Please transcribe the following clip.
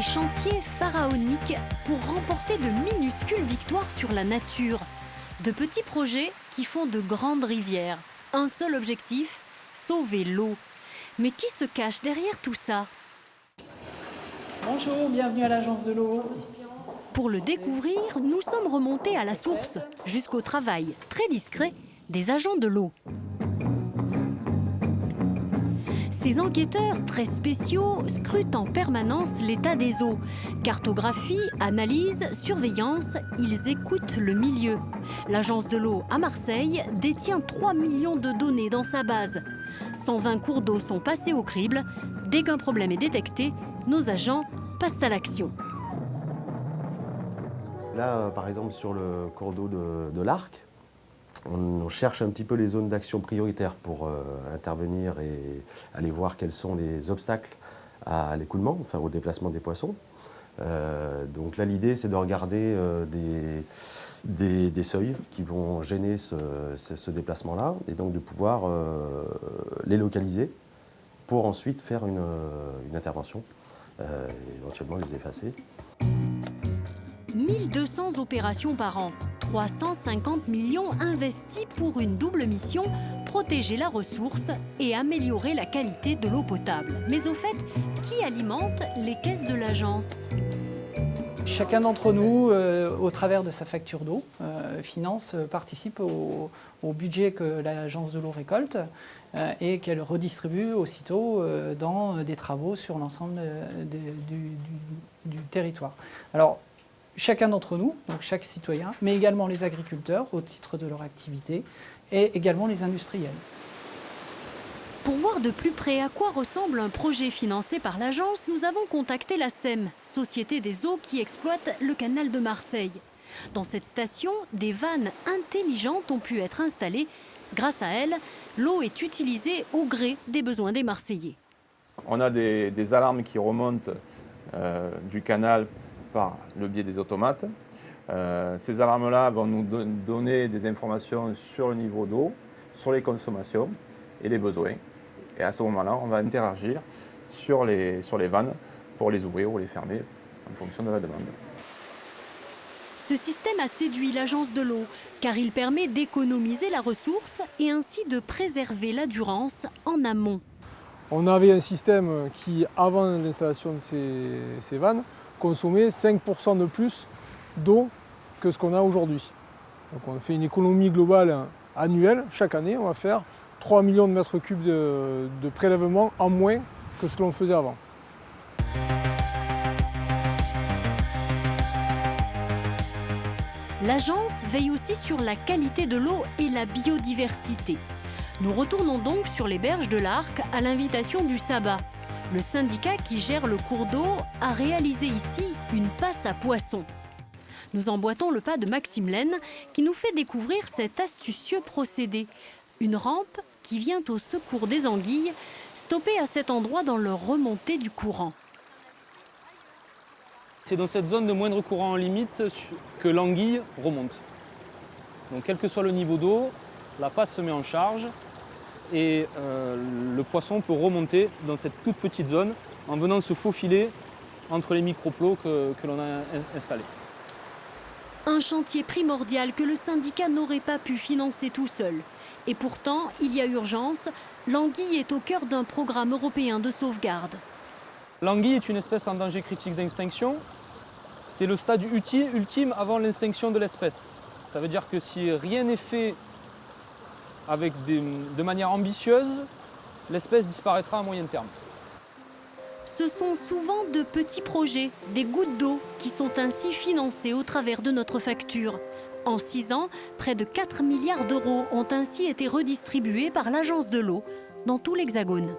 Des chantiers pharaoniques pour remporter de minuscules victoires sur la nature. De petits projets qui font de grandes rivières. Un seul objectif, sauver l'eau. Mais qui se cache derrière tout ça? Bonjour, bienvenue à l'Agence de l'eau. Pour le découvrir, nous sommes remontés à la source, jusqu'au travail très discret des agents de l'eau. Ces enquêteurs très spéciaux scrutent en permanence l'état des eaux. Cartographie, analyse, surveillance, ils écoutent le milieu. L'Agence de l'eau à Marseille détient 3 millions de données dans sa base. 120 cours d'eau sont passés au crible. Dès qu'un problème est détecté, nos agents passent à l'action. Là, par exemple, sur le cours d'eau de l'Arc, on cherche un petit peu les zones d'action prioritaires pour intervenir et aller voir quels sont les obstacles à l'écoulement, enfin au déplacement des poissons. Donc là, l'idée, c'est de regarder des seuils qui vont gêner ce déplacement-là et donc de pouvoir les localiser pour ensuite faire une intervention, éventuellement les effacer. 1200 opérations par an, 350 millions investis pour une double mission, protéger la ressource et améliorer la qualité de l'eau potable. Mais au fait, qui alimente les caisses de l'agence? Chacun d'entre nous, au travers de sa facture d'eau, participe au budget que l'Agence de l'eau récolte et qu'elle redistribue aussitôt dans des travaux sur l'ensemble du territoire. Alors, chacun d'entre nous, donc chaque citoyen, mais également les agriculteurs au titre de leur activité et également les industriels. Pour voir de plus près à quoi ressemble un projet financé par l'agence, nous avons contacté la SEM, Société des eaux qui exploite le canal de Marseille. Dans cette station, des vannes intelligentes ont pu être installées. Grâce à elles, l'eau est utilisée au gré des besoins des Marseillais. On a des alarmes qui remontent du canal par le biais des automates. Ces alarmes-là vont nous donner des informations sur le niveau d'eau, sur les consommations et les besoins. Et à ce moment-là, on va interagir sur les vannes pour les ouvrir ou les fermer en fonction de la demande. Ce système a séduit l'agence de l'eau car il permet d'économiser la ressource et ainsi de préserver la durance en amont. On avait un système qui, avant l'installation de ces vannes, consommait 5% de plus d'eau que ce qu'on a aujourd'hui. Donc on fait une économie globale annuelle. Chaque année, on va faire 3 millions de mètres cubes de prélèvement en moins que ce que l'on faisait avant. L'agence veille aussi sur la qualité de l'eau et la biodiversité. Nous retournons donc sur les berges de l'Arc à l'invitation du Sabbat. Le syndicat qui gère le cours d'eau a réalisé ici une passe à poissons. Nous emboîtons le pas de Maxime Laine qui nous fait découvrir cet astucieux procédé. Une rampe qui vient au secours des anguilles, stoppées à cet endroit dans leur remontée du courant. C'est dans cette zone de moindre courant en limite que l'anguille remonte. Donc quel que soit le niveau d'eau, la passe se met en charge et le poisson peut remonter dans cette toute petite zone en venant se faufiler entre les microplots que l'on a installés. Un chantier primordial que le syndicat n'aurait pas pu financer tout seul. Et pourtant, il y a urgence, l'anguille est au cœur d'un programme européen de sauvegarde. L'anguille est une espèce en danger critique d'extinction. C'est le stade ultime avant l'extinction de l'espèce. Ça veut dire que si rien n'est fait de manière ambitieuse, l'espèce disparaîtra à moyen terme. Ce sont souvent de petits projets, des gouttes d'eau, qui sont ainsi financés au travers de notre facture. En 6 ans, près de 4 milliards d'euros ont ainsi été redistribués par l'Agence de l'eau dans tout l'Hexagone.